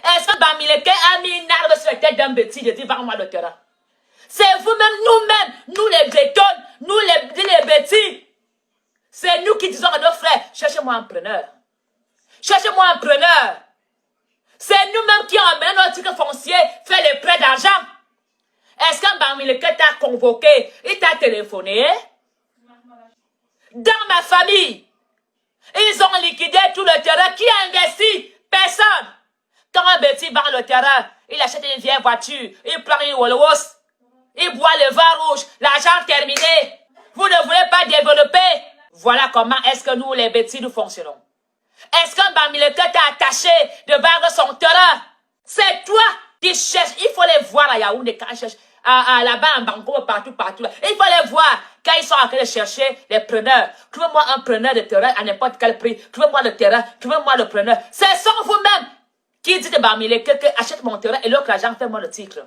Est-ce que Bamileke a mis une arme sur la tête d'un bêtis de dire, vends-moi le terrain? C'est vous-même, nous-mêmes, nous les bétonnes, nous les bêtis. C'est nous qui disons à nos frères, cherchez-moi un preneur. Cherchez-moi un preneur. C'est nous-mêmes qui emmènent notre titre foncier, fait les prêts d'argent. Est-ce qu'un Bamileke t'a convoqué, il t'a téléphoné? Dans ma famille, ils ont liquidé tout le terrain. Qui a investi? Personne. Quand un bêtis vend le terrain, il achète une vieille voiture, il prend une Wolwos, il boit le vin rouge, l'argent terminé. Vous ne voulez pas développer. Voilà comment est-ce que nous, les bêtis, nous fonctionnons. Est-ce qu'un Bamileke t'a attaché de vendre son terrain? C'est toi qui cherches. Il faut les voir à Yaoundé quand ils cherchent. Là-bas, en Bango, partout. Il faut les voir quand ils sont en train de chercher les preneurs. Trouvez-moi un preneur de terrain à n'importe quel prix. Trouvez-moi le terrain. Trouvez-moi le preneur. Ce sont vous-même qui dites de Bamileke que achète mon terrain et l'autre argent, fais-moi le titre.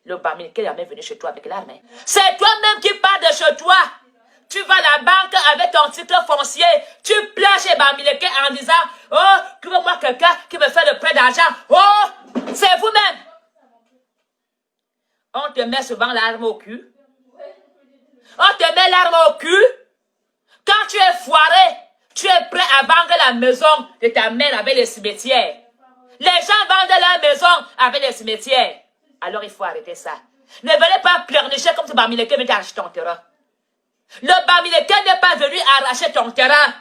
Le Bamileke est jamais venu chez toi avec l'arme. C'est toi-même qui pars de chez toi. Tu vas à la banque avec ton titre foncier. Tu pleures chez Bamileke en disant, oh, trouvez-moi quelqu'un qui me fait le prêt d'argent. Oh, c'est vous-même. On te met souvent l'arme au cul. On te met l'arme au cul. Quand tu es foiré, tu es prêt à vendre la maison de ta mère avec les cimetières. Les gens vendent leur maison avec les cimetières. Alors il faut arrêter ça. Ne venez pas pleurnicher comme ce Bamileke vient t'acheter ton terrain. Le Bamileke n'est pas venu arracher ton terrain.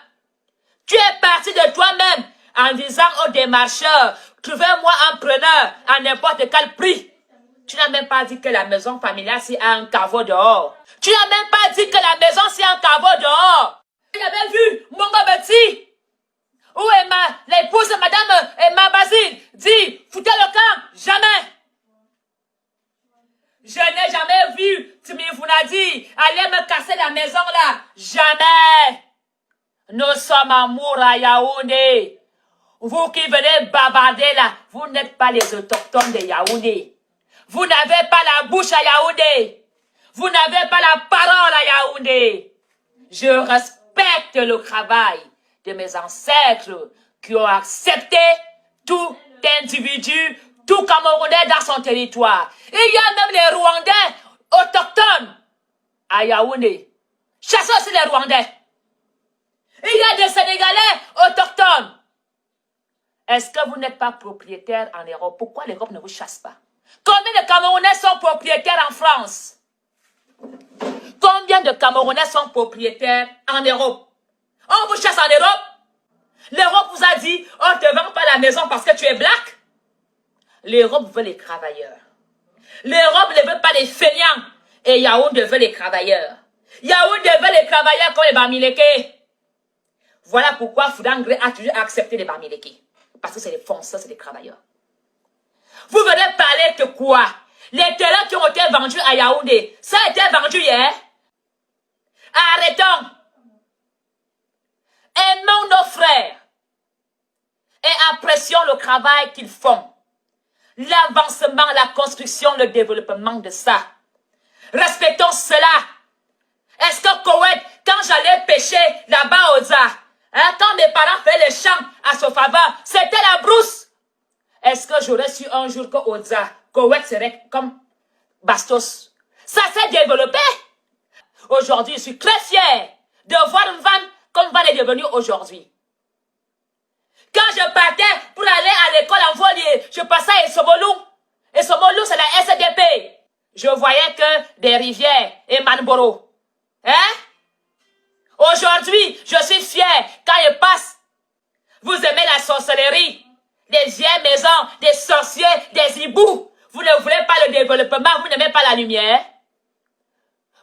Tu es parti de toi-même en disant aux démarcheurs, trouvez-moi un preneur à n'importe quel prix. Tu n'as même pas dit que la maison familiale, c'est un caveau dehors. Tu n'as même pas dit que la maison, c'est un caveau dehors. Il avait vu Mongo Betty. Où est l'épouse de madame Emma Basile? Dit, foutez le camp. Jamais. Je n'ai jamais vu Timi Funadi aller me casser la maison là. Jamais. Nous sommes amour à Yaoundé. Vous qui venez bavarder là, vous n'êtes pas les autochtones de Yaoundé. Vous n'avez pas la bouche à Yaoundé. Vous n'avez pas la parole à Yaoundé. Je respecte le travail de mes ancêtres qui ont accepté tout individu, tout Camerounais dans son territoire. Il y a même les Rwandais autochtones à Yaoundé. Chassez aussi les Rwandais. Il y a des Sénégalais autochtones. Est-ce que vous n'êtes pas propriétaire en Europe? Pourquoi l'Europe ne vous chasse pas? Combien de Camerounais sont propriétaires en France? Combien de Camerounais sont propriétaires en Europe? On vous chasse en Europe? L'Europe vous a dit, on ne te vend pas la maison parce que tu es black? L'Europe veut les travailleurs. L'Europe ne veut pas les feignants. Et Yaoundé veut les travailleurs. Yaoundé veut les travailleurs comme les Bamileke. Voilà pourquoi Foudangré a toujours accepté les Bamileke. Parce que c'est des fonceurs, c'est des travailleurs. Vous venez parler de quoi? Les terrains qui ont été vendus à Yaoundé, ça a été vendu hier. Arrêtons. Aimons nos frères et apprécions le travail qu'ils font. L'avancement, la construction, le développement de ça. Respectons cela. Est-ce que Koweït, quand j'allais pêcher là-bas au Za, quand mes parents faisaient les champs à Sofava, c'était la brousse. Est-ce que j'aurais su un jour que Oza, Koweït serait comme Bastos? Ça s'est développé. Aujourd'hui, je suis très fier de voir une vanne comme Van est devenue aujourd'hui. Quand je partais pour aller à l'école en Volier, je passais à Esomolou. Esomolou, c'est la SDP. Je voyais que des rivières et Manboro. Hein? Aujourd'hui, je suis fier quand je passe. Vous aimez la sorcellerie, des vieilles maisons, des sorciers, des hiboux. Vous ne voulez pas le développement, vous n'aimez pas la lumière.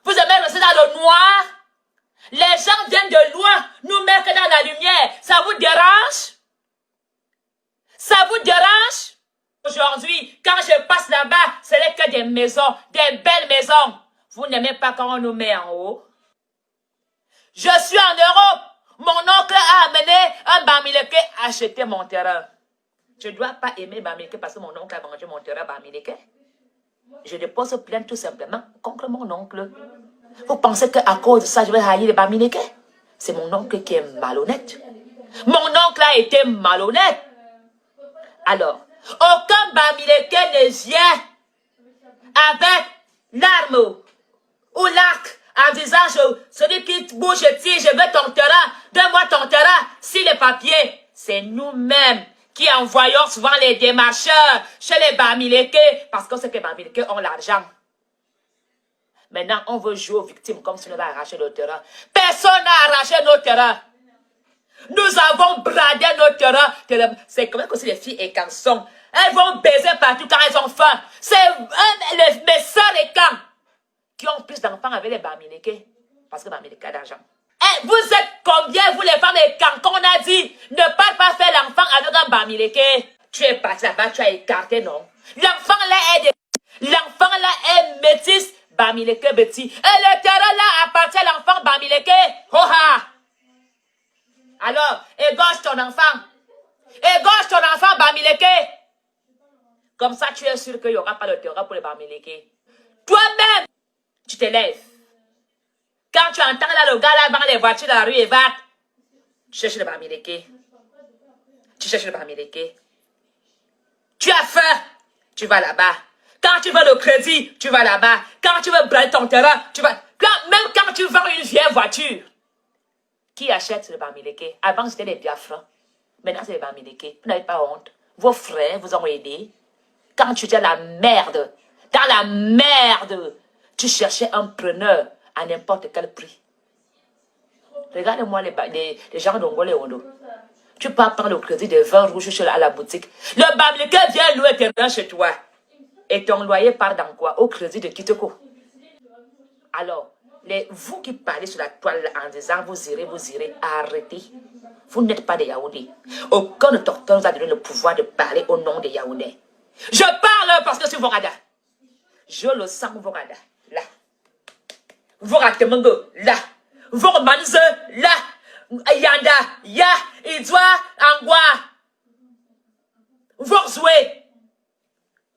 Vous aimez rester dans le noir. Les gens viennent de loin nous mettre dans la lumière. Ça vous dérange? Ça vous dérange? Aujourd'hui, quand je passe là-bas, ce n'est que des maisons, des belles maisons. Vous n'aimez pas quand on nous met en haut? Je suis en Europe. Mon oncle a amené un Bamileke acheter mon terrain. Je ne dois pas aimer Bamileke parce que mon oncle a vendu mon terrain Bamileke. Je dépose plainte tout simplement contre mon oncle. Vous pensez qu'à cause de ça, je vais haïr les Bamileke? C'est mon oncle qui est malhonnête. Mon oncle a été malhonnête. Alors, Aucun Bamileke ne vient avec l'arme ou l'arc en disant, celui qui bouge, tire, je veux ton terrain, donne-moi ton terrain. Si les papiers, c'est nous-mêmes qui envoyons souvent les démarcheurs chez les Bamileke, parce qu'on sait que les Bamileke ont l'argent. Maintenant, on veut jouer aux victimes comme si on avait arraché nos terrains. Personne n'a arraché nos terrains. Nous avons bradé nos terrains. C'est comme si les filles et cançons. Elles vont baiser partout quand elles ont faim. C'est mes soeurs et camps qui ont plus d'enfants avec les Bamileke. Parce que Bamileke a d'argent. Et vous êtes combien, vous les femmes et camps, qu'on a dit, ne parle pas faire l'enfant avec un Bamileke. Tu es parti là-bas, tu as écarté, non? L'enfant là est métis. Bamileke Betty. Et le terrain là appartient à l'enfant Bamileke. Hoha! Alors, égorge ton enfant. Égorge ton enfant Bamileke. Comme ça, tu es sûr qu'il n'y aura pas de terrain pour les Bamileke. Toi-même, tu te lèves. Quand tu entends là le gars là dans les voitures dans la rue et va, tu cherches le Bamileke. Tu cherches le Bamileke. Tu as faim, tu vas là-bas. Quand tu veux le crédit, tu vas là-bas. Quand tu veux brader ton terrain, tu vas... Même quand tu vends une vieille voiture, qui achète le Bamileke? Avant, c'était les Biafra. Maintenant, c'est les Bamileke. Vous n'avez pas honte. Vos frères vous ont aidé. Quand tu étais dans la merde, tu cherchais un preneur à n'importe quel prix. Regardez-moi les gens d'Ongolé Ondo. Tu peux prendre le crédit de 20 rouges à la boutique. Le Bamileke vient louer terrain chez toi. Et ton loyer part dans quoi? Au crédit de Kitoko. Alors, vous qui parlez sur la toile en disant vous irez, arrêtez. Vous n'êtes pas des Yaoundés. Aucun autochtone vous a donné le pouvoir de parler au nom des Yaoundés. Je parle parce que c'est Vorada. Je le sens, Vorada. Là. Voratemango. Là. Vormanze. Là. Yanda. Ya. Idwa. Angwa. Vorzoué.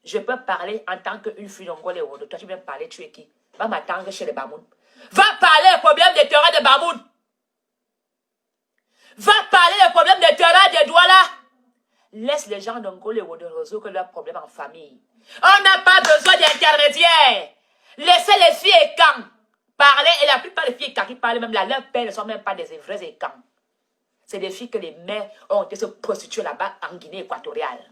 Je peux parler en tant qu'une fille d'Ongolé ou de toi, tu viens parler, tu es qui? Va m'attendre chez les Bamoun. Va parler des problèmes des terrains de Bamoun. Va parler des problèmes des terrains de Douala. Laisse les gens d'Ongolé ou de résoudre leurs problèmes en famille. On n'a pas besoin d'intermédiaires. Laissez les filles et camps parler. Et la plupart des filles et camps qui parlent, même là, leurs pères ne sont même pas des vrais et camps. C'est des filles que les mères ont été se prostituer là-bas en Guinée équatoriale.